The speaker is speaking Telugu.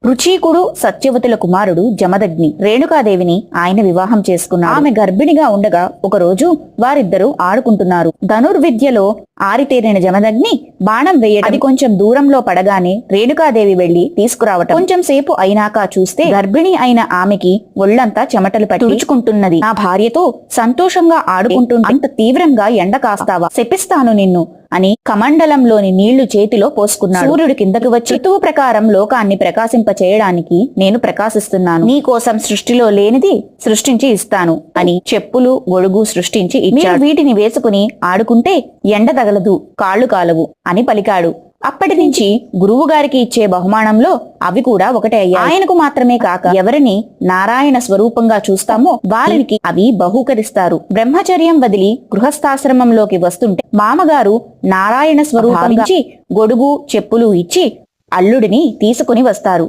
రుచీకుడు సత్యవతుల కుమారుడు జమదగ్ని రేణుకాదేవిని ఆయన వివాహం చేసుకున్నారు. ఆమె గర్భిణిగా ఉండగా ఒకరోజు వారిద్దరూ ఆడుకుంటున్నారు. ధనుర్విద్యలో ఆరితేరిన జమదగ్ని బాణం వేయడం అది కొంచెం దూరంలో పడగానే రేణుకాదేవి వెళ్లి తీసుకురావటం. కొంచెం సేపు అయినాక చూస్తే గర్భిణి అయిన ఆమెకి ఒళ్లంతా చెమటలు పట్టుకుంటున్నది. నా భార్యతో సంతోషంగా ఆడుకుంటుంటే అంత తీవ్రంగా ఎండ కాస్తావా, శపిస్తాను నిన్ను అని కమండలంలోని నీళ్లు చేతిలో పోసుకున్నాడు. సూర్యుడు కిందకు వచ్చి ఋతువు ప్రకారం లోకాన్ని ప్రకాశింప చేయడానికి నేను ప్రకాశిస్తున్నాను. నీ కోసం సృష్టిలో లేనిది సృష్టించి ఇస్తాను అని చెప్పులు గొడుగు సృష్టించి ఇచ్చాడు. వీటిని వేసుకుని ఆడుకుంటే ఎండ తగలదు, కాళ్లు కాలవు అని పలికాడు. అప్పటి నుంచి గురువు గారికి ఇచ్చే బహుమానంలో అవి కూడా ఒకటే అయ్యాయి. ఆయనకు మాత్రమే కాక ఎవరిని నారాయణ స్వరూపంగా చూస్తామో వారికి అవి బహూకరిస్తారు. బ్రహ్మచర్యం వదిలి గృహస్థాశ్రమంలోకి వస్తుంటే మామగారు నారాయణ స్వరూపంగా గొడుగు చెప్పులు ఇచ్చి అల్లుడిని తీసుకుని వస్తారు.